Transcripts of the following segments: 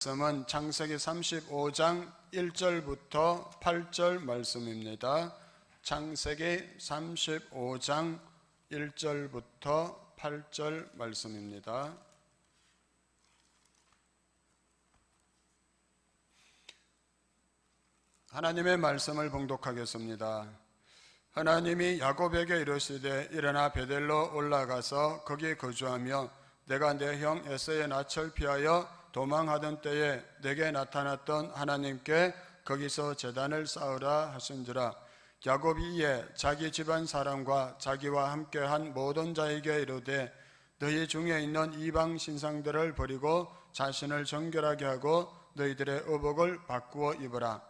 말씀은 창세기 35장 1절부터 8절 말씀입니다. 창세기 35장 1절부터 8절 말씀입니다. 하나님의 말씀을 봉독하겠습니다. 하나님이 야곱에게 이르시되 일어나 베델로 올라가서 거기 거주하며 내가 내 형 에서의 낯을 피하여 도망하던 때에 내게 나타났던 하나님께 거기서 제단을 쌓으라 하신지라. 야곱이 이에 자기 집안 사람과 자기와 함께한 모든 자에게 이르되 너희 중에 있는 이방 신상들을 버리고 자신을 정결하게 하고 너희들의 의복을 바꾸어 입으라.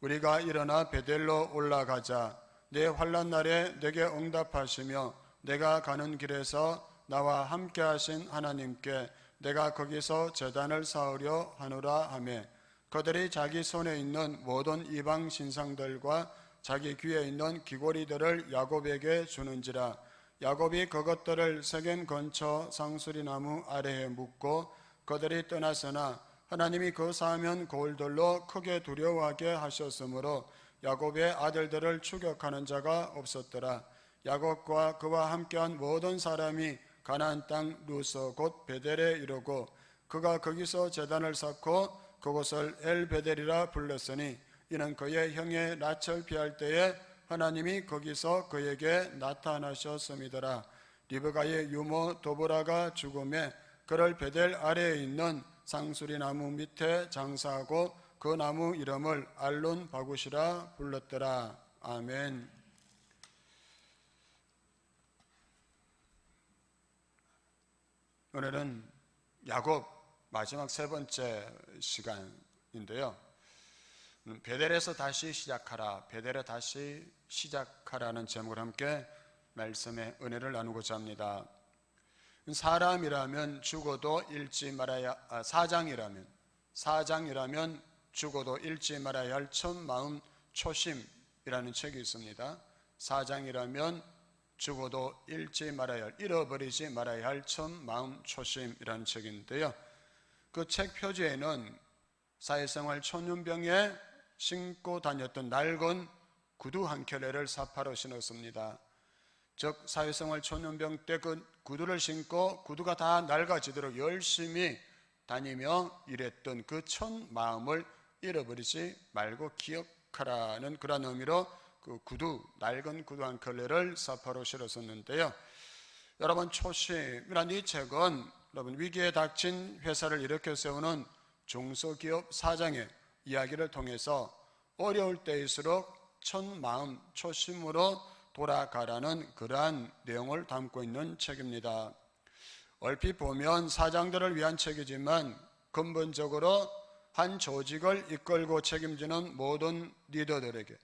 우리가 일어나 베델로 올라가자. 내 환난 날에 내게 응답하시며 내가 가는 길에서 나와 함께 하신 하나님께 내가 거기서 제단을 쌓으려 하노라 하며 그들이 자기 손에 있는 모든 이방 신상들과 자기 귀에 있는 귀고리들을 야곱에게 주는지라. 야곱이 그것들을 세겜 근처 상수리나무 아래에 묻고 그들이 떠났으나 하나님이 그 사면 고을들로 크게 두려워하게 하셨으므로 야곱의 아들들을 추격하는 자가 없었더라. 야곱과 그와 함께한 모든 사람이 가나안 땅 루스 곧 베델에 이르고 그가 거기서 제단을 쌓고 그곳을 엘베델이라 불렀으니 이는 그의 형의 낯을 피할 때에 하나님이 거기서 그에게 나타나셨음이더라. 리브가의 유모 도보라가 죽음에 그를 베델 아래에 있는 상수리 나무 밑에 장사하고 그 나무 이름을 알론 바굿이라 불렀더라. 아멘. 오늘은 야곱 마지막 세 번째 시간인데요. 베델에서 다시 시작하라, 베델에 다시 시작하라는 제목으로 함께 말씀의 은혜를 나누고자 합니다. 사람이라면 죽어도 잃지 말아야, 사장이라면 죽어도 잃지 말아야 할 첫 마음 초심이라는 책이 있습니다. 사장이라면 죽어도 잃지 말아야 할, 잃어버리지 말아야 할 첫 마음 초심이라는 책인데요. 그 책 표지에는 사회생활 초년병에 신고 다녔던 낡은 구두 한 켤레를 사파로 신었습니다. 즉 사회생활 초년병 때 그 구두를 신고 구두가 다 낡아지도록 열심히 다니며 일했던 그 첫 마음을 잃어버리지 말고 기억하라는 그런 의미로 그 낡은 구두 한 켤레를 사파로 실었었는데요. 여러분, 초심이란 이 책은 여러분 위기에 닥친 회사를 일으켜 세우는 중소기업 사장의 이야기를 통해서 어려울 때일수록 첫 마음 초심으로 돌아가라는 그러한 내용을 담고 있는 책입니다. 얼핏 보면 사장들을 위한 책이지만 근본적으로 한 조직을 이끌고 책임지는 모든 리더들에게,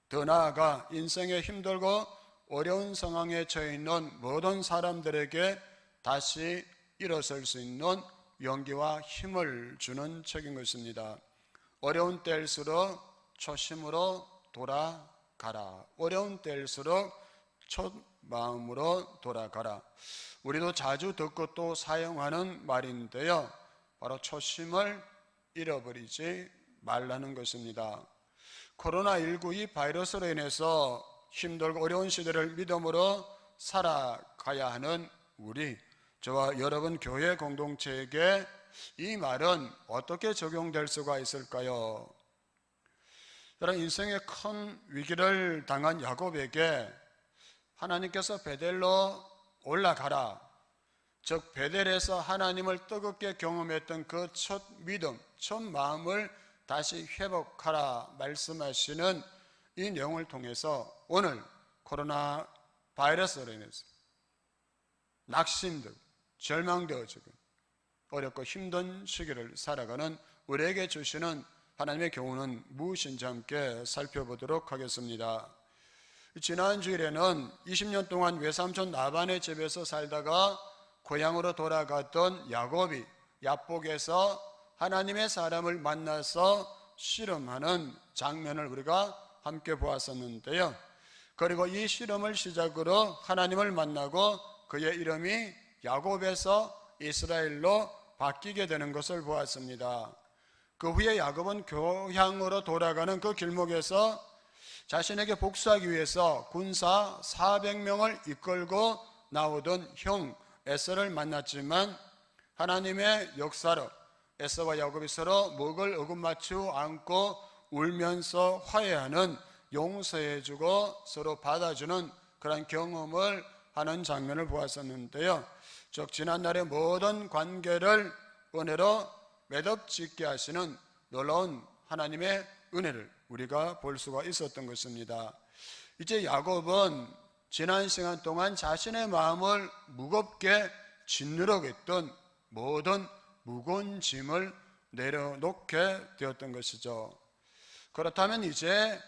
더 나아가 인생에 힘들고 어려운 상황에 처해 있는 모든 사람들에게 다시 일어설 수 있는 용기와 힘을 주는 책인 것입니다. 어려운 때일수록 초심으로 돌아가라. 어려운 때일수록 첫 마음으로 돌아가라. 우리도 자주 듣고 또 사용하는 말인데요. 바로 초심을 잃어버리지 말라는 것입니다. 코로나19 이 바이러스로 인해서 힘들고 어려운 시대를 믿음으로 살아가야 하는 우리, 저와 여러분 교회 공동체에게 이 말은 어떻게 적용될 수가 있을까요? 여러분, 인생의 큰 위기를 당한 야곱에게 하나님께서 베델로 올라가라, 즉 베델에서 하나님을 뜨겁게 경험했던 그 첫 믿음, 첫 마음을 다시 회복하라 말씀하시는 이 내용을 통해서 오늘 코로나 바이러스로 인해서 낙심되고 절망되어지고 어렵고 힘든 시기를 살아가는 우리에게 주시는 하나님의 교훈은 무엇인지 함께 살펴보도록 하겠습니다. 지난 주일에는 20년 동안 외삼촌 라반의 집에서 살다가 고향으로 돌아갔던 야곱이 야복에서 하나님의 사람을 만나서 씨름하는 장면을 우리가 함께 보았었는데요. 그리고 이 씨름을 시작으로 하나님을 만나고 그의 이름이 야곱에서 이스라엘로 바뀌게 되는 것을 보았습니다. 그 후에 야곱은 교향으로 돌아가는 그 길목에서 자신에게 복수하기 위해서 군사 400명을 이끌고 나오던 형 에서를 만났지만 하나님의 역사로 에서와 야곱이 서로 목을 어긋맞추 안고 울면서 화해하는, 용서해주고 서로 받아주는 그런 경험을 하는 장면을 보았었는데요. 즉 지난날의 모든 관계를 은혜로 매듭짓게 하시는 놀라운 하나님의 은혜를 우리가 볼 수가 있었던 것입니다. 이제 야곱은 지난 시간 동안 자신의 마음을 무겁게 짓누르고 있던 모든 무거운 짐을 내려놓게 되었던 것이죠. 그렇다면 이제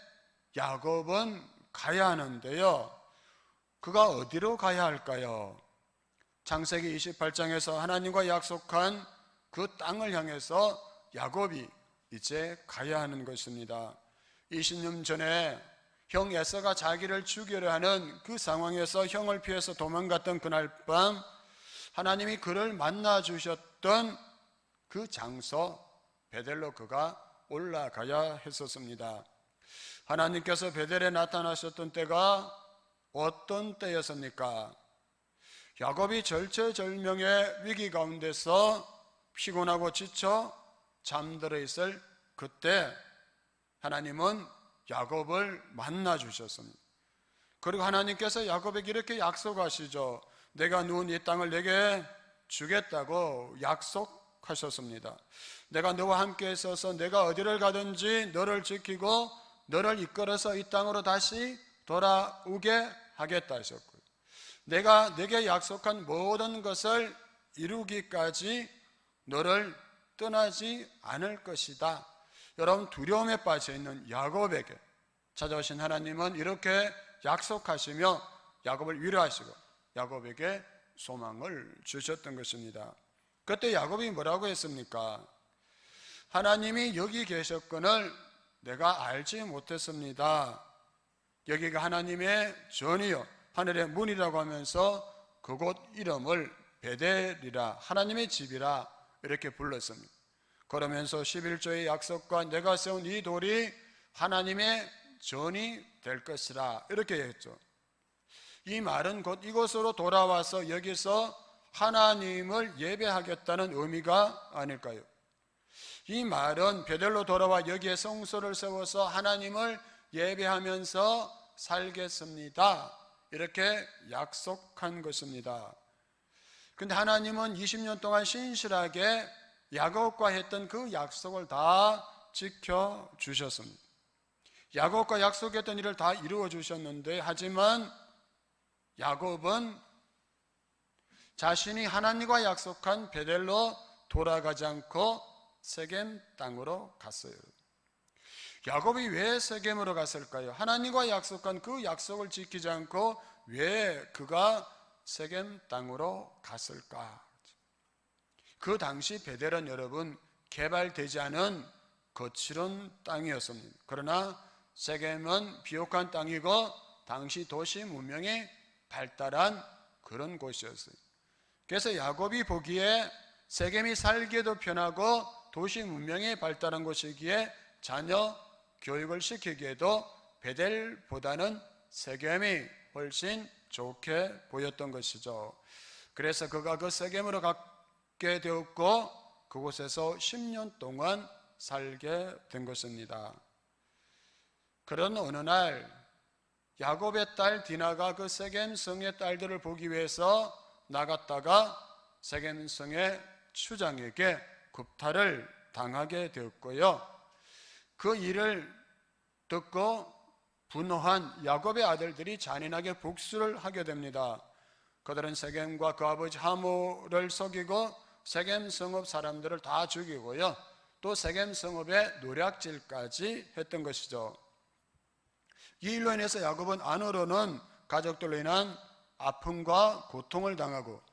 야곱은 가야 하는데요. 그가 어디로 가야 할까요? 창세기 28장에서 하나님과 약속한 그 땅을 향해서 야곱이 이제 가야 하는 것입니다. 20년 전에 형 에서가 자기를 죽이려 하는 그 상황에서 형을 피해서 도망갔던 그날 밤 하나님이 그를 만나 주셨던 그 장소 베델로 그가 올라가야 했었습니다. 하나님께서 베델에 나타나셨던 때가 어떤 때였습니까? 야곱이 절체절명의 위기 가운데서 피곤하고 지쳐 잠들어 있을 그때 하나님은 야곱을 만나 주셨습니다. 그리고 하나님께서 야곱에게 이렇게 약속하시죠. 내가 누운 이 땅을 내게 주겠다고 약속하셨습니다. 내가 너와 함께 있어서 내가 어디를 가든지 너를 지키고 너를 이끌어서 이 땅으로 다시 돌아오게 하겠다 하셨고요. 내가 내게 약속한 모든 것을 이루기까지 너를 떠나지 않을 것이다. 여러분, 두려움에 빠져 있는 야곱에게 찾아오신 하나님은 이렇게 약속하시며 야곱을 위로하시고 야곱에게 소망을 주셨던 것입니다. 그때 야곱이 뭐라고 했습니까? 하나님이 여기 계셨건을 내가 알지 못했습니다. 여기가 하나님의 전이요 하늘의 문이라고 하면서 그곳 이름을 베델이라, 하나님의 집이라 이렇게 불렀습니다. 그러면서 11조의 약속과 내가 세운 이 돌이 하나님의 전이 될 것이라 이렇게 했죠. 이 말은 곧 이곳으로 돌아와서 여기서 하나님을 예배하겠다는 의미가 아닐까요? 이 말은 베델로 돌아와 여기에 성소를 세워서 하나님을 예배하면서 살겠습니다 이렇게 약속한 것입니다. 근데 하나님은 20년 동안 신실하게 야곱과 했던 그 약속을 다 지켜주셨습니다. 야곱과 약속했던 일을 다 이루어 주셨는데, 하지만 야곱은 자신이 하나님과 약속한 베델로 돌아가지 않고 세겜 땅으로 갔어요. 야곱이 왜 세겜으로 갔을까요? 하나님과 약속한 그 약속을 지키지 않고 왜 그가 세겜 땅으로 갔을까? 그 당시 베델은 여러분 개발되지 않은 거칠은 땅이었습니다. 그러나 세겜은 비옥한 땅이고 당시 도시 문명이 발달한 그런 곳이었어요. 그래서 야곱이 보기에 세겜이 살기에도 편하고 도시 문명이 발달한 곳이기에 자녀 교육을 시키기에도 베델보다는 세겜이 훨씬 좋게 보였던 것이죠. 그래서 그가 그 세겜으로 갔게 되었고 그곳에서 10년 동안 살게 된 것입니다. 그런 어느 날 야곱의 딸 디나가 그 세겜 성의 딸들을 보기 위해서 나갔다가 세겜 성의 추장에게 구타를 당하게 되었고요. 그 일을 듣고 분노한 야곱의 아들들이 잔인하게 복수를 하게 됩니다. 그들은 세겜과 그 아버지 하모를 속이고 세겜 성읍 사람들을 다 죽이고요. 또 세겜 성읍에 노략질까지 했던 것이죠. 이 일로 인해서 야곱은 안으로는 가족들로 인한 아픔과 고통을 당하고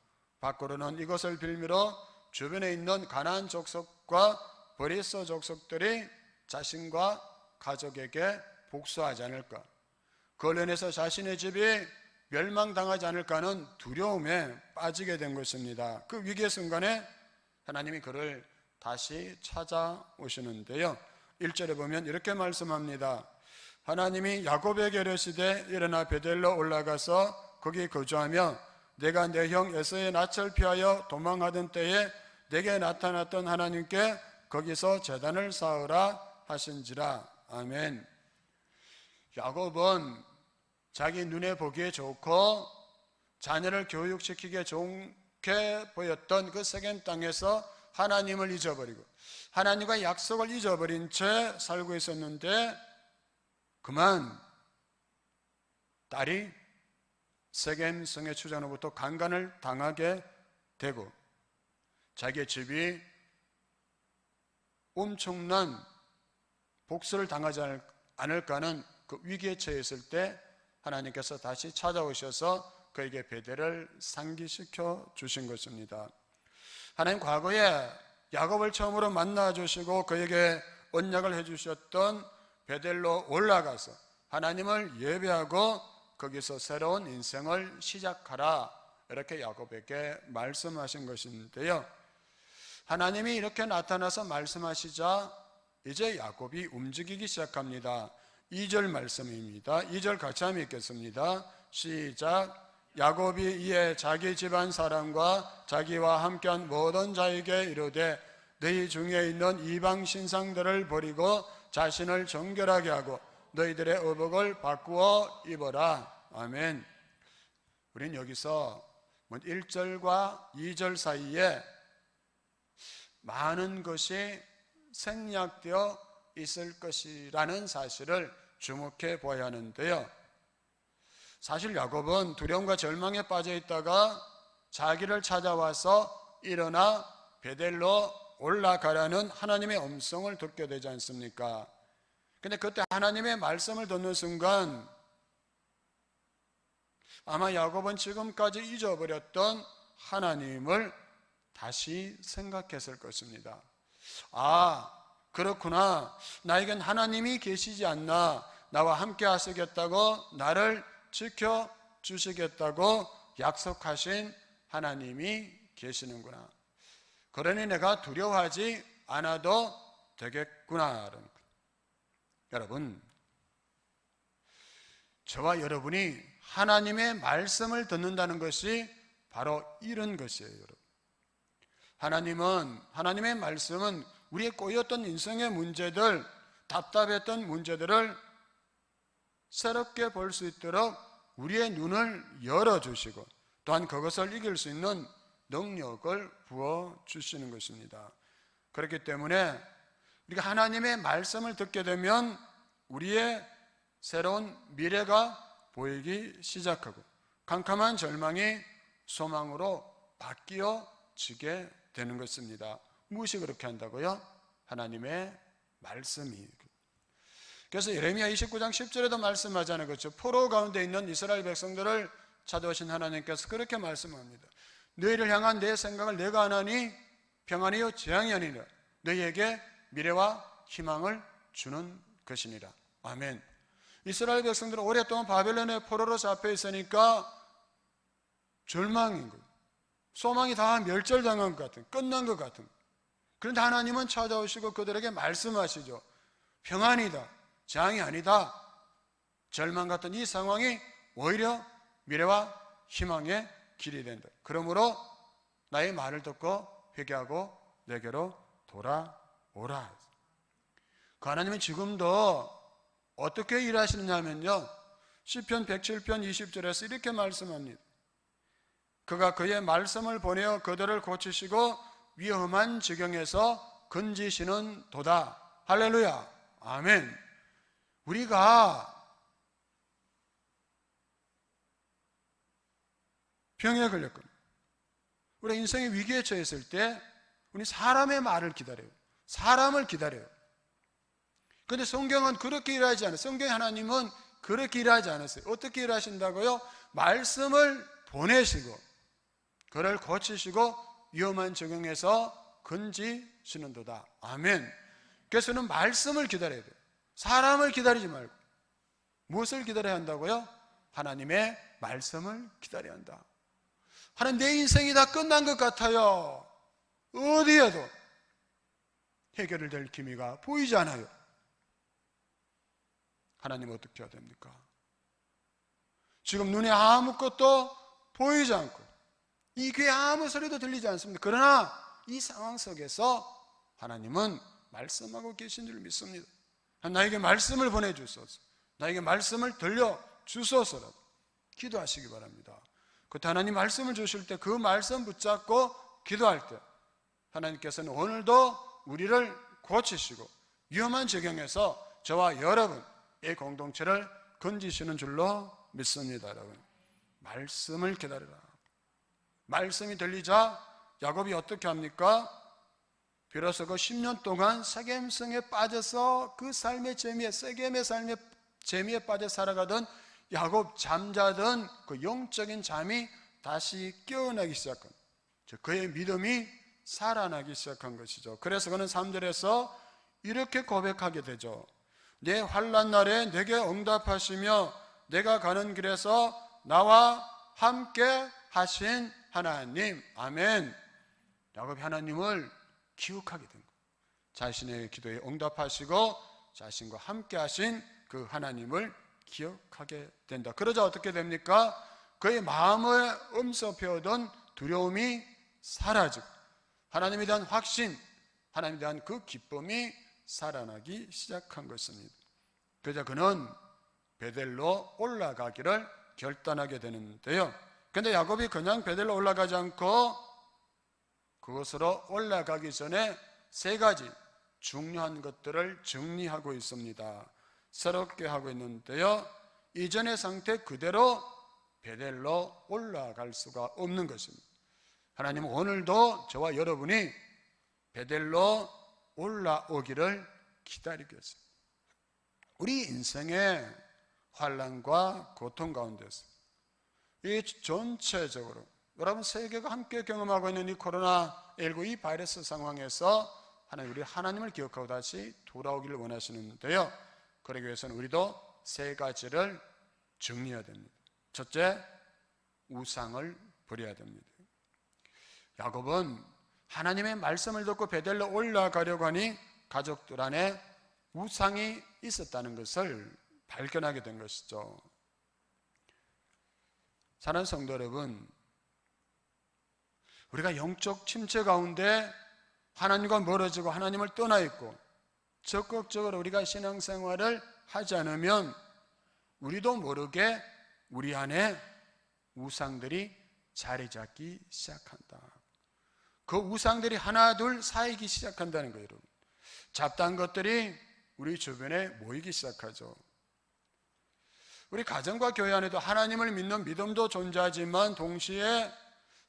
밖으로는 이것을 빌미로 주변에 있는 가나안 족속과 브리스 족속들이 자신과 가족에게 복수하지 않을까, 그걸로 인해서 자신의 집이 멸망당하지 않을까 하는 두려움에 빠지게 된 것입니다. 그 위기의 순간에 하나님이 그를 다시 찾아오시는데요. 1절에 보면 이렇게 말씀합니다. 하나님이 야곱에게 이르시되 일어나 베델로 올라가서 거기 거주하며 내가 내 형 에서의 낯을 피하여 도망하던 때에 내게 나타났던 하나님께 거기서 제단을 쌓으라 하신지라. 아멘. 야곱은 자기 눈에 보기에 좋고 자녀를 교육시키기에 좋게 보였던 그 세겜 땅에서 하나님을 잊어버리고 하나님과 약속을 잊어버린 채 살고 있었는데 그만 딸이 세겜 성의 추장으로부터 강간을 당하게 되고 자기의 집이 엄청난 복수를 당하지 않을까 하는 그 위기에 처했을 때 하나님께서 다시 찾아오셔서 그에게 베델을 상기시켜 주신 것입니다. 하나님 과거에 야곱을 처음으로 만나 주시고 그에게 언약을 해주셨던 베델로 올라가서 하나님을 예배하고 거기서 새로운 인생을 시작하라, 이렇게 야곱에게 말씀하신 것인데요. 하나님이 이렇게 나타나서 말씀하시자 이제 야곱이 움직이기 시작합니다. 2절 말씀입니다. 2절 같이 한번 읽겠습니다. 시작. 야곱이 이에 자기 집안 사람과 자기와 함께한 모든 자에게 이르되 너희 중에 있는 이방 신상들을 버리고 자신을 정결하게 하고 너희들의 의복을 바꾸어 입어라. 아멘. 우린 여기서 1절과 2절 사이에 많은 것이 생략되어 있을 것이라는 사실을 주목해 보아야 하는데요. 사실 야곱은 두려움과 절망에 빠져 있다가 자기를 찾아와서 일어나 베델로 올라가라는 하나님의 음성을 듣게 되지 않습니까? 근데 그때 하나님의 말씀을 듣는 순간 아마 야곱은 지금까지 잊어버렸던 하나님을 다시 생각했을 것입니다. 아, 그렇구나. 나에겐 하나님이 계시지 않나. 나와 함께 하시겠다고, 나를 지켜주시겠다고 약속하신 하나님이 계시는구나. 그러니 내가 두려워하지 않아도 되겠구나. 여러분, 저와 여러분이 하나님의 말씀을 듣는다는 것이 바로 이런 것이에요. 여러분, 하나님의 말씀은 우리의 꼬였던 인생의 문제들, 답답했던 문제들을 새롭게 볼 수 있도록 우리의 눈을 열어주시고 또한 그것을 이길 수 있는 능력을 부어주시는 것입니다. 그렇기 때문에 우리가 하나님의 말씀을 듣게 되면 우리의 새로운 미래가 보이기 시작하고 캄캄한 절망이 소망으로 바뀌어지게 되는 것입니다. 무엇이 그렇게 한다고요? 하나님의 말씀이. 그래서 예레미야 29장 10절에도 말씀하잖아요. 그렇죠? 포로 가운데 있는 이스라엘 백성들을 찾아오신 하나님께서 그렇게 말씀합니다. 너희를 향한 내 생각을 내가 아나니 평안이요 재앙이 아니라 너희에게 미래와 희망을 주는 것이니라. 아멘. 이스라엘 백성들은 오랫동안 바벨론의 포로로 잡혀 있으니까 절망인 거예요. 소망이 다 멸절당한 것 같은, 끝난 것 같은. 그런데 하나님은 찾아오시고 그들에게 말씀하시죠. 평안이다, 재앙이 아니다. 절망 같은 이 상황이 오히려 미래와 희망의 길이 된다. 그러므로 나의 말을 듣고 회개하고 내게로 돌아오라. 그 하나님은 지금도 어떻게 일하시느냐 하면요, 시편 107편 20절에서 이렇게 말씀합니다. 그가 그의 말씀을 보내어 그들을 고치시고 위험한 지경에서 건지시는 도다. 할렐루야. 아멘. 우리가 병에 걸렸거나 우리 인생의 위기에 처했을 때 우리 사람의 말을 기다려요. 사람을 기다려요. 그런데 성경은 그렇게 일하지 않아요. 성경의 하나님은 그렇게 일하지 않았어요. 어떻게 일하신다고요? 말씀을 보내시고 그를 고치시고 위험한 적용에서 건지시는 도다. 아멘. 그래서는 말씀을 기다려야 돼요. 사람을 기다리지 말고. 무엇을 기다려야 한다고요? 하나님의 말씀을 기다려야 한다. 하나님, 내 인생이 다 끝난 것 같아요. 어디에도 해결될 기미가 보이지 않아요. 하나님 어떻게 해야 됩니까? 지금 눈에 아무것도 보이지 않고 이 귀에 아무 소리도 들리지 않습니다. 그러나 이 상황 속에서 하나님은 말씀하고 계신 줄 믿습니다. 나에게 말씀을 보내주소서, 나에게 말씀을 들려주소서라도 기도하시기 바랍니다. 그때 하나님 말씀을 주실 때 그 말씀 붙잡고 기도할 때 하나님께서는 오늘도 우리를 고치시고 위험한 지경에서 저와 여러분의 공동체를 건지시는 줄로 믿습니다. 여러분, 말씀을 기다리라. 말씀이 들리자 야곱이 어떻게 합니까? 비로소 그 10년 동안 세겜성에 빠져서 그 삶의 재미에, 세겜의 삶의 재미에 빠져 살아가던 야곱, 잠자던 그 영적인 잠이 다시 깨어나기 시작한, 그의 믿음이 살아나기 시작한 것이죠. 그래서 그는 3절에서 이렇게 고백하게 되죠. 내 환난 날에 내게 응답하시며 내가 가는 길에서 나와 함께 하신 하나님, 아멘. 야곱이 하나님을 기억하게 된 거예요. 자신의 기도에 응답하시고 자신과 함께 하신 그 하나님을 기억하게 된다. 그러자 어떻게 됩니까? 그의 마음에 엄습해오던 두려움이 사라지고 하나님에 대한 확신, 하나님에 대한 그 기쁨이 살아나기 시작한 것입니다. 그러자 그는 베델로 올라가기를 결단하게 되는데요. 그런데 야곱이 그냥 베델로 올라가지 않고 그곳으로 올라가기 전에 세 가지 중요한 것들을 정리하고 있습니다. 새롭게 하고 있는데요, 이전의 상태 그대로 베델로 올라갈 수가 없는 것입니다. 하나님은 오늘도 저와 여러분이 베델로 올라오기를 기다리고 있습니다. 우리 인생의 환난과 고통 가운데서 이 전체적으로 여러분 세계가 함께 경험하고 있는 이 코로나19 이 바이러스 상황에서 우리 하나님을 기억하고 다시 돌아오기를 원하시는데요, 그러기 위해서는 우리도 세 가지를 정리해야 됩니다. 첫째, 우상을 버려야 됩니다. 야곱은 하나님의 말씀을 듣고 베델로 올라가려고 하니 가족들 안에 우상이 있었다는 것을 발견하게 된 것이죠. 사랑하는 성도 여러분, 우리가 영적 침체 가운데 하나님과 멀어지고 하나님을 떠나 있고 적극적으로 우리가 신앙생활을 하지 않으면 우리도 모르게 우리 안에 우상들이 자리 잡기 시작한다. 그 우상들이 하나 둘 쌓이기 시작한다는 거예요. 여러분, 잡다한 것들이 우리 주변에 모이기 시작하죠. 우리 가정과 교회 안에도 하나님을 믿는 믿음도 존재하지만 동시에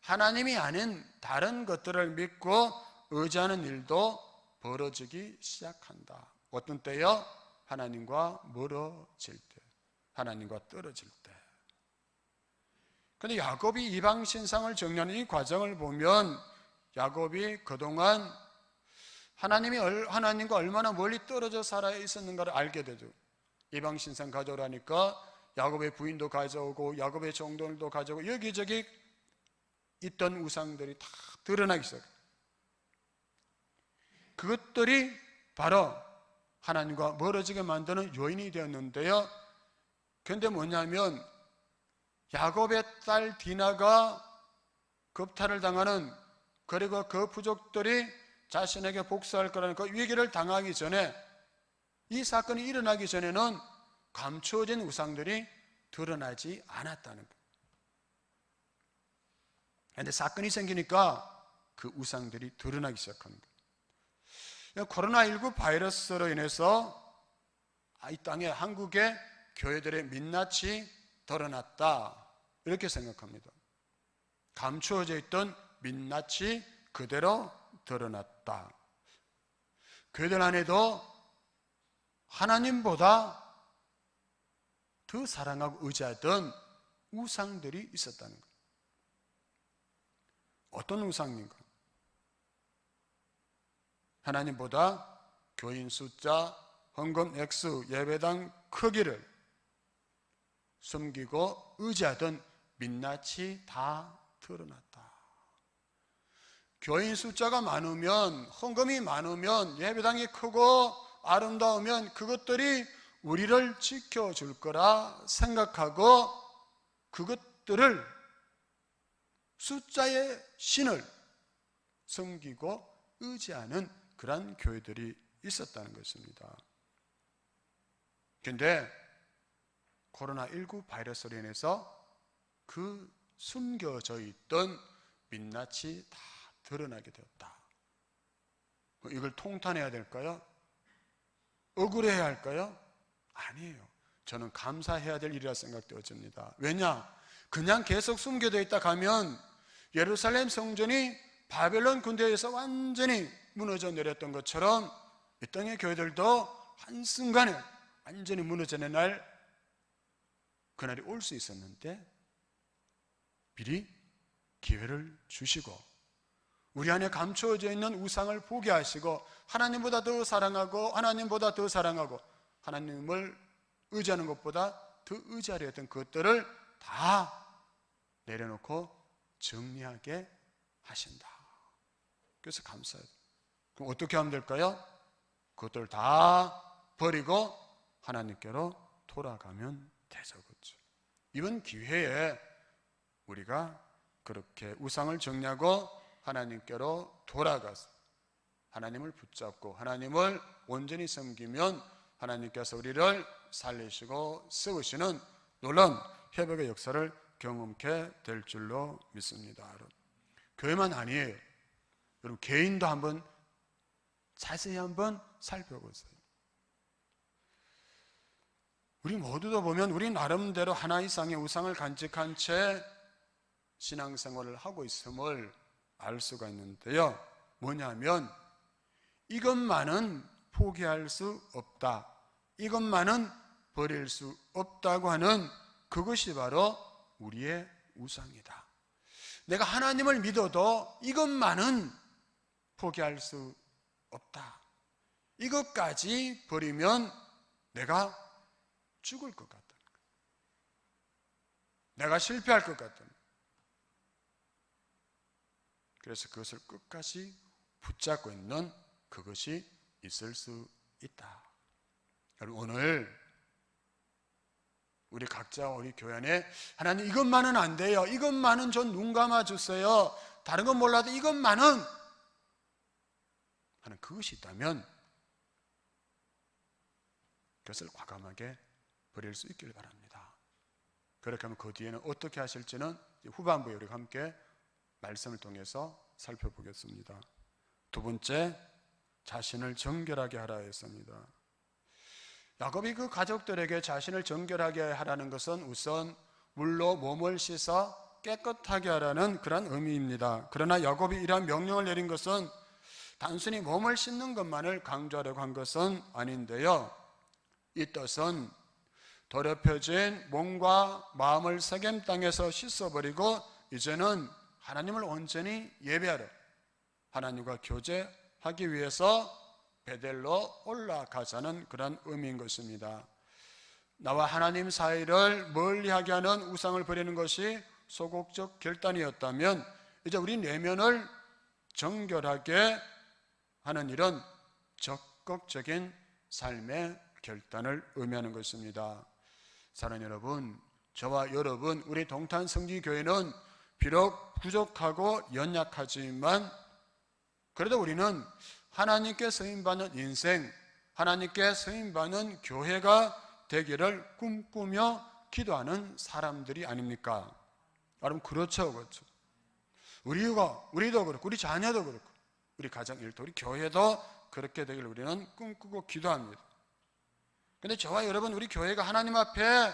하나님이 아닌 다른 것들을 믿고 의지하는 일도 벌어지기 시작한다. 어떤 때요? 하나님과 멀어질 때, 하나님과 떨어질 때. 그런데 야곱이 이방 신상을 정리하는 이 과정을 보면 야곱이 그동안 하나님과 얼마나 멀리 떨어져 살아 있었는가를 알게 되죠. 이방 신상 가져오라니까 야곱의 부인도 가져오고 야곱의 종들도 가져오고 여기저기 있던 우상들이 다 드러나기 시작해요. 그것들이 바로 하나님과 멀어지게 만드는 요인이 되었는데요, 그런데 뭐냐면 야곱의 딸 디나가 겁탈을 당하는, 그리고 그 부족들이 자신에게 복수할 거라는 그 위기를 당하기 전에, 이 사건이 일어나기 전에는 감추어진 우상들이 드러나지 않았다는 거예요. 그런데 사건이 생기니까 그 우상들이 드러나기 시작한 거예요. 코로나19 바이러스로 인해서 이 땅에, 한국의 교회들의 민낯이 드러났다, 이렇게 생각합니다. 감추어져 있던 민낯이 그대로 드러났다. 교회들 안에도 하나님보다 더 사랑하고 의지하던 우상들이 있었다는 거예요. 어떤 우상인가? 하나님보다 교인 숫자, 헌금 액수, 예배당 크기를 숨기고 의지하던 민낯이 다 드러났다. 교인 숫자가 많으면, 헌금이 많으면, 예배당이 크고 아름다우면 그것들이 우리를 지켜줄 거라 생각하고 그것들을, 숫자의 신을 섬기고 의지하는 그러한 교회들이 있었다는 것입니다. 그런데 코로나19 바이러스로 인해서 그 숨겨져 있던 민낯이 다 드러나게 되었다. 이걸 통탄해야 될까요? 억울해야 할까요? 아니에요. 저는 감사해야 될 일이라 생각되어집니다. 왜냐? 그냥 계속 숨겨져 있다 가면 예루살렘 성전이 바벨론 군대에서 완전히 무너져 내렸던 것처럼 이 땅의 교회들도 한순간에 완전히 무너지는 날, 그날이 올 수 있었는데 미리 기회를 주시고 우리 안에 감추어져 있는 우상을 보게 하시고 하나님보다 더 사랑하고 하나님보다 더 사랑하고 하나님을 의지하는 것보다 더 의지하려 했던 그것들을 다 내려놓고 정리하게 하신다. 그래서 감사해요. 그럼 어떻게 하면 될까요? 그것들을 다 버리고 하나님께로 돌아가면 되죠. 그렇죠? 이번 기회에 우리가 그렇게 우상을 정리하고 하나님께로 돌아가서 하나님을 붙잡고 하나님을 온전히 섬기면 하나님께서 우리를 살리시고 세우시는 놀라운 회복의 역사를 경험케 될 줄로 믿습니다. 교회만 아니에요. 여러분 개인도 한번 자세히 한번 살펴보세요. 우리 모두도 보면 우리 나름대로 하나 이상의 우상을 간직한 채 신앙생활을 하고 있음을 알 수가 있는데요. 뭐냐면 이것만은 포기할 수 없다, 이것만은 버릴 수 없다고 하는 그것이 바로 우리의 우상이다. 내가 하나님을 믿어도 이것만은 포기할 수 없다. 이것까지 버리면 내가 죽을 것 같다. 내가 실패할 것 같다. 그래서 그것을 끝까지 붙잡고 있는 그것이 있을 수 있다. 여러분 오늘 우리 각자 우리 교회 안에 하나님 이것만은 안 돼요, 이것만은 전 눈 감아 주세요, 다른 건 몰라도 이것만은 하는 그것이 있다면 그것을 과감하게 버릴 수 있기를 바랍니다. 그렇게 하면 그 뒤에는 어떻게 하실지는 후반부에 우리가 함께 말씀을 통해서 살펴보겠습니다. 두 번째, 자신을 정결하게 하라 했습니다. 야곱이 그 가족들에게 자신을 정결하게 하라는 것은 우선 물로 몸을 씻어 깨끗하게 하라는 그런 의미입니다. 그러나 야곱이 이러한 명령을 내린 것은 단순히 몸을 씻는 것만을 강조하려고 한 것은 아닌데요. 이 뜻은 더럽혀진 몸과 마음을 세겜 땅에서 씻어버리고 이제는 하나님을 온전히 예배하러 하나님과 교제하기 위해서 베델로 올라가자는 그런 의미인 것입니다. 나와 하나님 사이를 멀리하게 하는 우상을 버리는 것이 소극적 결단이었다면 이제 우리 내면을 정결하게 하는 일은 적극적인 삶의 결단을 의미하는 것입니다. 사랑하는 여러분, 저와 여러분, 우리 동탄 성지교회는 비록 부족하고 연약하지만 그래도 우리는 하나님께 쓰임받는 인생, 하나님께 쓰임받는 교회가 되기를 꿈꾸며 기도하는 사람들이 아닙니까? 여러분 그렇죠, 그렇죠. 우리도 그렇고 우리 자녀도 그렇고 우리 가정 일도 우리 교회도 그렇게 되기를 우리는 꿈꾸고 기도합니다. 그런데 저와 여러분 우리 교회가 하나님 앞에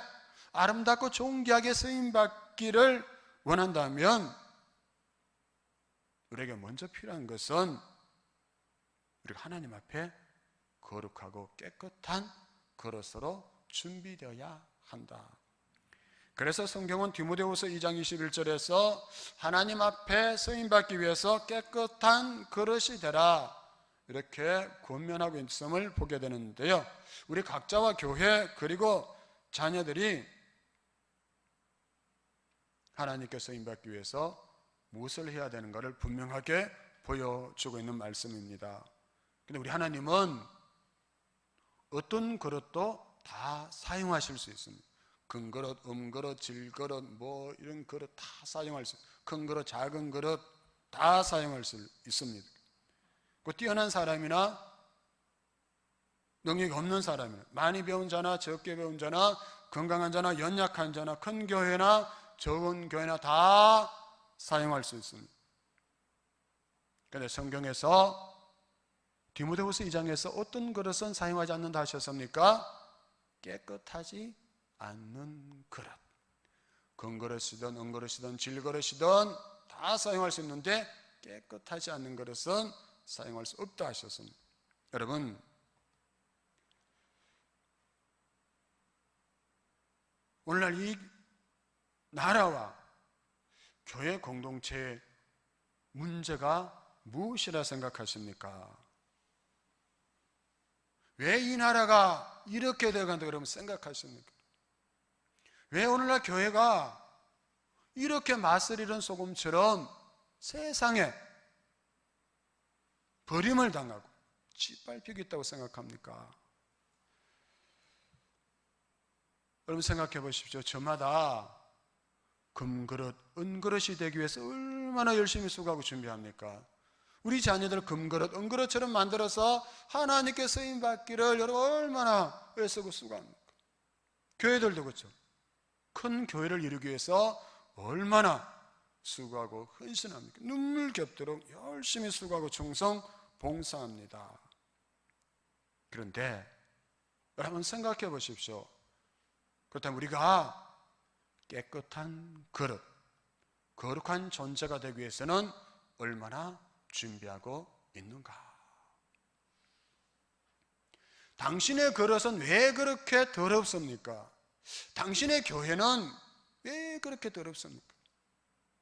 아름답고 존귀하게 쓰임받기를 원한다면 우리에게 먼저 필요한 것은 우리가 하나님 앞에 거룩하고 깨끗한 그릇으로 준비되어야 한다. 그래서 성경은 디모데후서 2장 21절에서 하나님 앞에 쓰임받기 위해서 깨끗한 그릇이 되라 이렇게 권면하고 있음을 보게 되는데요. 우리 각자와 교회 그리고 자녀들이 하나님께 쓰임받기 위해서 무엇을 해야 되는가를 분명하게 보여주고 있는 말씀입니다. 근데 우리 하나님은 어떤 그릇도 다 사용하실 수 있습니다. 큰 그릇, 음그릇, 질그릇, 뭐 이런 그릇 다 사용할 수 있습니다. 큰 그릇, 작은 그릇 다 사용할 수 있습니다. 그 뛰어난 사람이나 능력이 없는 사람이나 많이 배운 자나 적게 배운 자나 건강한 자나 연약한 자나 큰 교회나 적은 교회나 다 사용할 수 있습니다. 그런데 성경에서 디모데후서 2장에서 어떤 그릇은 사용하지 않는다 하셨습니까? 깨끗하지 않는 그릇. 큰 그릇이든 은그릇이든 질그릇이든 다 사용할 수 있는데 깨끗하지 않는 그릇은 사용할 수 없다 하셨습니다. 여러분, 오늘날 이 나라와 교회 공동체의 문제가 무엇이라 생각하십니까? 왜 이 나라가 이렇게 되어간다 그러면 생각하십니까? 왜 오늘날 교회가 이렇게 맛을 잃은 소금처럼 세상에 버림을 당하고 짓밟히고 있다고 생각합니까? 여러분 생각해 보십시오. 저마다 금그릇, 은그릇이 되기 위해서 얼마나 열심히 수고하고 준비합니까? 우리 자녀들 금그릇, 은그릇처럼 만들어서 하나님께 쓰임받기를 여러분 얼마나 애쓰고 수고합니까? 교회들도 그렇죠. 큰 교회를 이루기 위해서 얼마나 수고하고 헌신합니까? 눈물 겹도록 열심히 수고하고 충성 봉사합니다. 그런데 여러분 생각해 보십시오. 그렇다면 우리가 깨끗한 그릇, 거룩한 존재가 되기 위해서는 얼마나 준비하고 있는가? 당신의 그릇은 왜 그렇게 더럽습니까? 당신의 교회는 왜 그렇게 더럽습니까?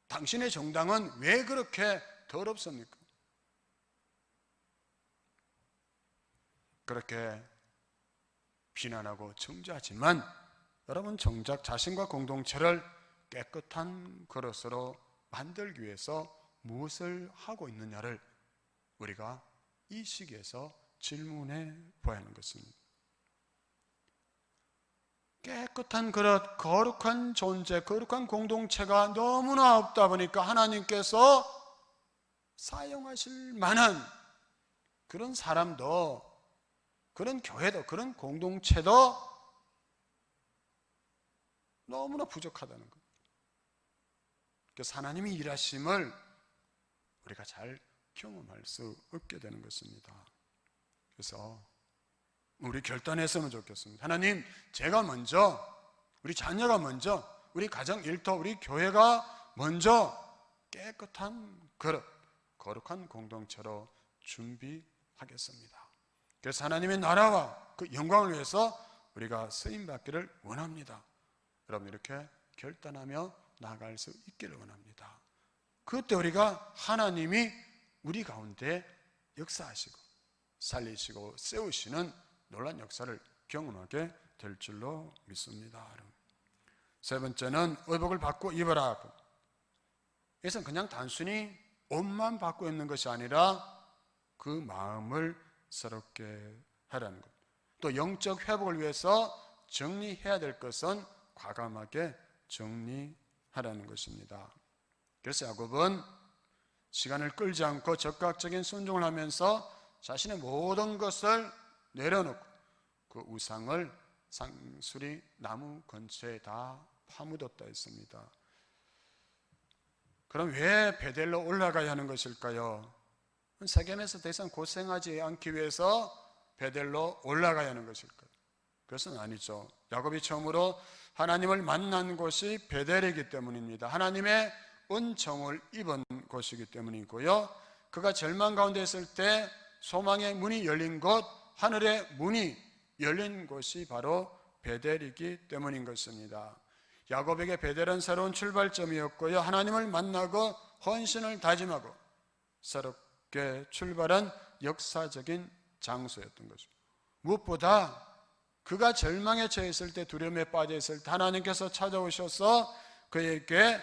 당신의 정당은 왜 그렇게 더럽습니까? 그렇게 비난하고 정죄하지만 여러분 정작 자신과 공동체를 깨끗한 그릇으로 만들기 위해서 무엇을 하고 있느냐를 우리가 이 시기에서 질문해 보아야 하는 것입니다. 깨끗한 그릇, 거룩한 존재, 거룩한 공동체가 너무나 없다 보니까 하나님께서 사용하실 만한 그런 사람도, 그런 교회도, 그런 공동체도 너무나 부족하다는 것. 그래서 하나님이 일하심을 우리가 잘 경험할 수 없게 되는 것입니다. 그래서 우리 결단했으면 좋겠습니다. 하나님, 제가 먼저, 우리 자녀가 먼저, 우리 가정 일터, 우리 교회가 먼저 깨끗한 그릇, 거룩한 공동체로 준비하겠습니다. 그래서 하나님의 나라와 그 영광을 위해서 우리가 쓰임받기를 원합니다. 여러분 이렇게 결단하며 나아갈 수 있기를 원합니다. 그때 우리가 하나님이 우리 가운데 역사하시고 살리시고 세우시는 놀라운 역사를 경험하게 될 줄로 믿습니다. 세 번째는 의복을 바꿔 입어라. 이것은 그냥 단순히 옷만 바꿔 입는 것이 아니라 그 마음을 새롭게 하라는 것. 또 영적 회복을 위해서 정리해야 될 것은 과감하게 정리하라는 것입니다. 그래서 야곱은 시간을 끌지 않고 적극적인 순종을 하면서 자신의 모든 것을 내려놓고 그 우상을 상수리 나무 근처에 다 파묻었다 했습니다. 그럼 왜 베델로 올라가야 하는 것일까요? 세겜에서 더 이상 고생하지 않기 위해서 베델로 올라가야 하는 것일까요? 그것은 아니죠. 야곱이 처음으로 하나님을 만난 곳이 베델이기 때문입니다. 하나님의 은총을 입은 곳이기 때문이고요. 그가 절망 가운데 있을 때 소망의 문이 열린 곳, 하늘의 문이 열린 곳이 바로 베델이기 때문인 것입니다. 야곱에게 베델은 새로운 출발점이었고요. 하나님을 만나고 헌신을 다짐하고 새롭게 출발한 역사적인 장소였던 거죠. 무엇보다 그가 절망에 처해 있을 때, 두려움에 빠져 있을 때 하나님께서 찾아오셔서 그에게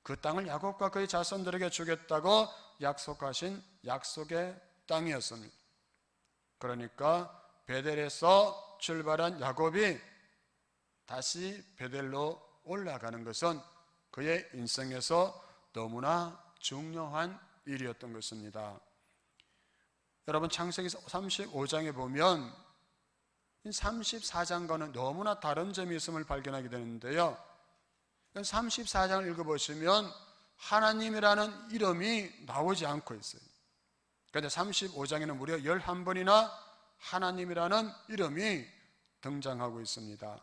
그 땅을 야곱과 그의 자손들에게 주겠다고 약속하신 약속의 땅이었습니다. 그러니까 베델에서 출발한 야곱이 다시 베델로 올라가는 것은 그의 인생에서 너무나 중요한 일이었던 것입니다. 여러분, 창세기 35장에 보면 34장과는 너무나 다른 점이 있음을 발견하게 되는데요, 34장을 읽어보시면 하나님이라는 이름이 나오지 않고 있어요. 그런데 35장에는 무려 11번이나 하나님이라는 이름이 등장하고 있습니다.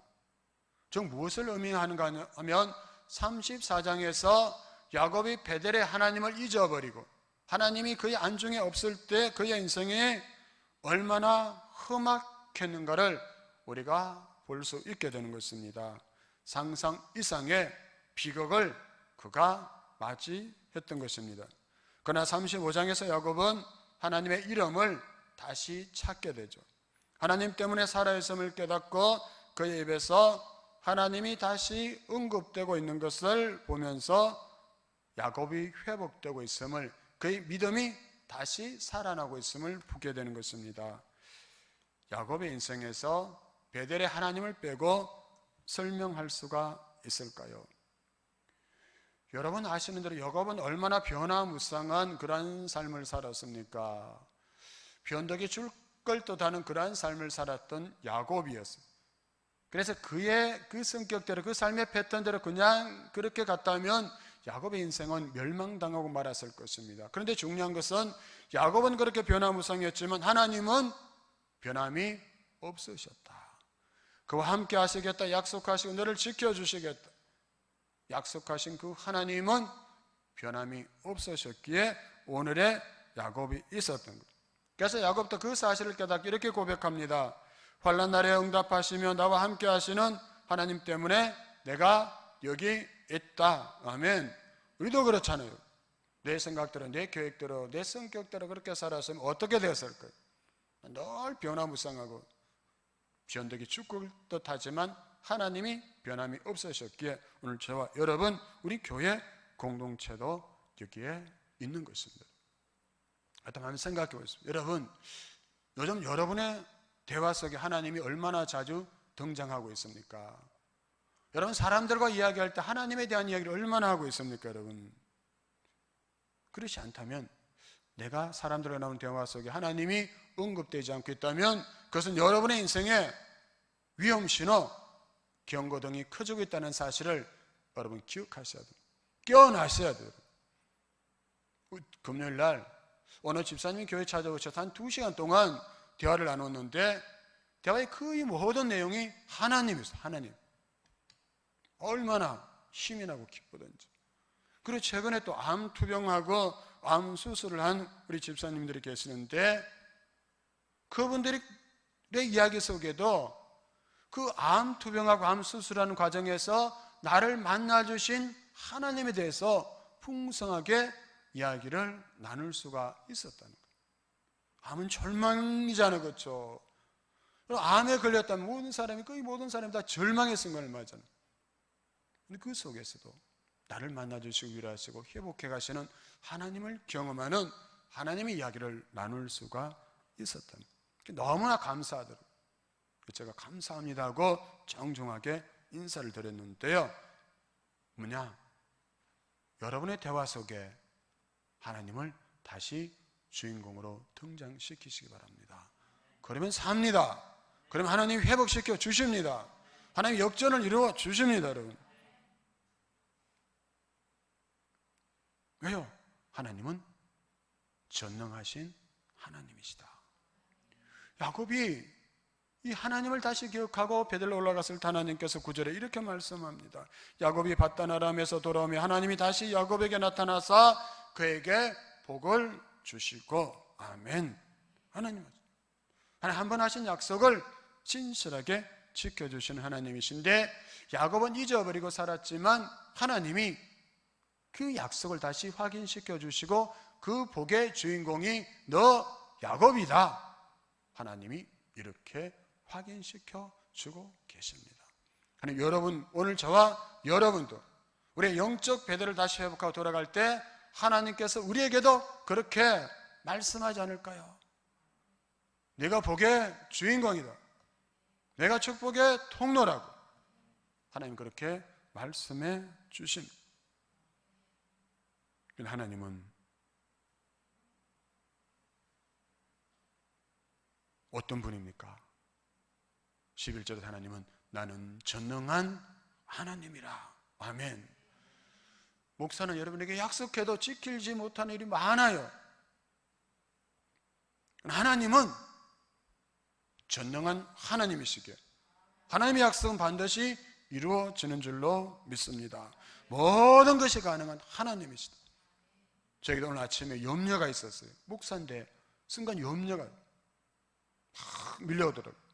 즉 무엇을 의미하는가 하면 34장에서 야곱이 베델의 하나님을 잊어버리고 하나님이 그의 안중에 없을 때 그의 인생에 얼마나 험악했는가를 우리가 볼 수 있게 되는 것입니다. 상상 이상의 비극을 그가 맞이했던 것입니다. 그러나 35장에서 야곱은 하나님의 이름을 다시 찾게 되죠. 하나님 때문에 살아있음을 깨닫고 그의 입에서 하나님이 다시 언급되고 있는 것을 보면서 야곱이 회복되고 있음을, 그의 믿음이 다시 살아나고 있음을 보게 되는 것입니다. 야곱의 인생에서 베델의 하나님을 빼고 설명할 수가 있을까요? 여러분 아시는 대로 야곱은 얼마나 변화무쌍한 그러한 삶을 살았습니까? 변덕이 줄 걸 듯하는 그러한 삶을 살았던 야곱이었어요. 그래서 그의 그 성격대로, 그 삶의 패턴대로 그냥 그렇게 갔다면 야곱의 인생은 멸망당하고 말았을 것입니다. 그런데 중요한 것은 야곱은 그렇게 변화무쌍했지만 하나님은 변함이 없으셨다. 그와 함께 하시겠다 약속하시고 너를 지켜주시겠다 약속하신 그 하나님은 변함이 없으셨기에 오늘의 야곱이 있었던 것. 그래서 야곱도 그 사실을 깨닫고 이렇게 고백합니다. 환난 날에 응답하시며 나와 함께 하시는 하나님 때문에 내가 여기 있다. 아멘. 우리도 그렇잖아요. 내 생각대로, 내 계획대로, 내 성격대로 그렇게 살았으면 어떻게 되었을까요? 늘 변화무쌍하고 변덕이 죽을 듯하지만 하나님이 변함이 없으셨기에 오늘 저와 여러분, 우리 교회 공동체도 여기에 있는 것입니다. 한번 생각해 보겠습니다. 여러분, 요즘 여러분의 대화 속에 하나님이 얼마나 자주 등장하고 있습니까? 여러분, 사람들과 이야기할 때 하나님에 대한 이야기를 얼마나 하고 있습니까, 여러분? 그렇지 않다면 내가 사람들과 나오는 대화 속에 하나님이 언급되지 않고 있다면 그것은 여러분의 인생에 위험신호, 경고등이 켜지고 있다는 사실을 여러분 기억하셔야 돼요. 깨어나셔야 돼요. 금요일 날 어느 집사님이 교회 찾아오셔서 한 2시간 동안 대화를 나눴는데 대화의 거의 모든 내용이 하나님이었어요. 하나님. 얼마나 힘이 나고 기쁘던지. 그리고 최근에 또 암 투병하고 암 수술을 한 우리 집사님들이 계시는데 그분들의 이야기 속에도 그 암 투병하고 암 수술하는 과정에서 나를 만나주신 하나님에 대해서 풍성하게 이야기를 나눌 수가 있었다는 거예요. 암은 절망이잖아요, 그렇죠? 암에 걸렸다면 거의 모든 사람이 다 절망의 순간을 맞잖아요. 근데 그 속에서도 나를 만나주시고 위로하시고 회복해 가시는 하나님을 경험하는 하나님의 이야기를 나눌 수가 있었다는 거예요. 너무나 감사하더라고요. 제가 감사합니다 하고 정중하게 인사를 드렸는데요, 여러분의 대화 속에 하나님을 다시 주인공으로 등장시키시기 바랍니다. 그러면 삽니다. 그러면 하나님이 회복시켜 주십니다. 하나님이 역전을 이루어 주십니다, 여러분. 왜요? 하나님은 전능하신 하나님이시다. 야곱이 이 하나님을 다시 기억하고 베들로 올라갔을 때 하나님께서 9절에 이렇게 말씀합니다. 야곱이 밧단 아람에서 돌아오며 하나님이 다시 야곱에게 나타나사 그에게 복을 주시고, 아멘. 하나님 한 번 하신 약속을 진실하게 지켜주시는 하나님이신데 야곱은 잊어버리고 살았지만 하나님이 그 약속을 다시 확인시켜 주시고 그 복의 주인공이 너 야곱이다, 하나님이 이렇게 확인시켜 주고 계십니다. 여러분, 오늘 저와 여러분도 우리의 영적 배들을 다시 회복하고 돌아갈 때 하나님께서 우리에게도 그렇게 말씀하지 않을까요? 내가 복의 주인공이다, 내가 축복의 통로라고 하나님 그렇게 말씀해 주십니다. 하나님은 어떤 분입니까? 11절에 하나님은 나는 전능한 하나님이라. 아멘. 목사는 여러분에게 약속해도 지키지 못하는 일이 많아요. 하나님은 전능한 하나님이시기에 하나님의 약속은 반드시 이루어지는 줄로 믿습니다. 모든 것이 가능한 하나님이시다. 저희도 오늘 아침에 염려가 있었어요. 목사인데 순간 염려가 막 밀려오더라고요.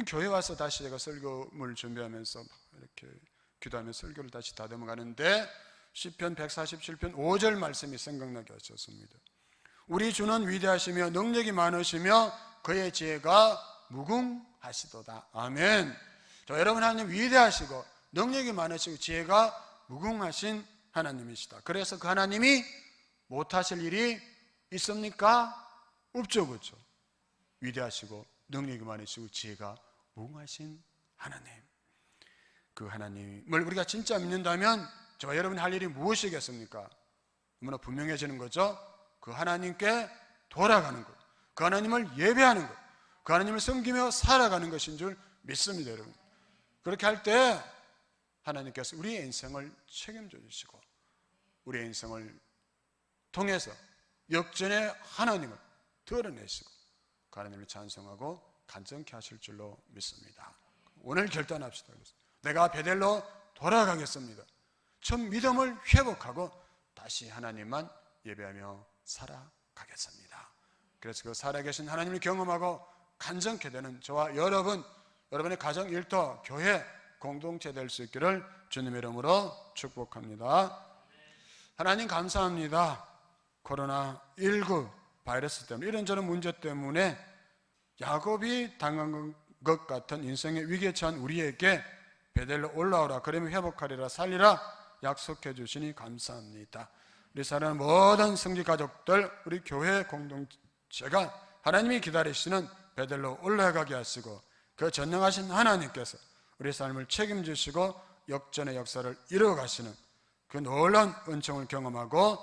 교회 와서 다시 제가 설교를 준비하면서 막 이렇게 기도하며 설교를 다시 다듬어 가는데 시편 147편 5절 말씀이 생각나게 하셨습니다. 우리 주는 위대하시며 능력이 많으시며 그의 지혜가 무궁하시도다. 아멘. 저 여러분, 하나님 위대하시고 능력이 많으시고 지혜가 무궁하신 하나님이시다. 그래서 그 하나님이 못하실 일이 있습니까? 없죠, 그렇죠? 위대하시고 능력이 많으시고 지혜가 무궁하신 하나님, 그 하나님을 우리가 진짜 믿는다면 저와 여러분이 할 일이 무엇이겠습니까? 너무나 분명해지는 거죠. 그 하나님께 돌아가는 것, 그 하나님을 예배하는 것, 그 하나님을 섬기며 살아가는 것인 줄 믿습니다, 여러분. 그렇게 할 때 하나님께서 우리의 인생을 책임져 주시고 우리의 인생을 통해서 역전의 하나님을 드러내시고 그 하나님을 찬송하고 간증케 하실 줄로 믿습니다. 오늘 결단합시다. 내가 베델로 돌아가겠습니다. 첫 믿음을 회복하고 다시 하나님만 예배하며 살아가겠습니다. 그래서 그 살아계신 하나님을 경험하고 간증케 되는 저와 여러분, 여러분의 가정, 일터, 교회, 공동체 될 수 있기를 주님의 이름으로 축복합니다. 하나님 감사합니다. 코로나19 바이러스 때문에, 이런저런 문제 때문에 야곱이 당한 것 같은 인생의 위기에 처한 우리에게 베델로 올라오라, 그러면 회복하리라, 살리라 약속해 주시니 감사합니다. 우리 사랑하는 모든 성지 가족들, 우리 교회 공동체가 하나님이 기다리시는 베델로 올라가게 하시고 그 전능하신 하나님께서 우리 삶을 책임지시고 역전의 역사를 이루어가시는 그 놀라운 은총을 경험하고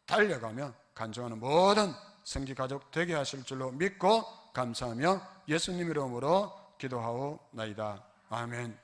달려가며 간증하는 모든 성지 가족 되게 하실 줄로 믿고 감사하며 예수님 이름으로 기도하오나이다. 아멘.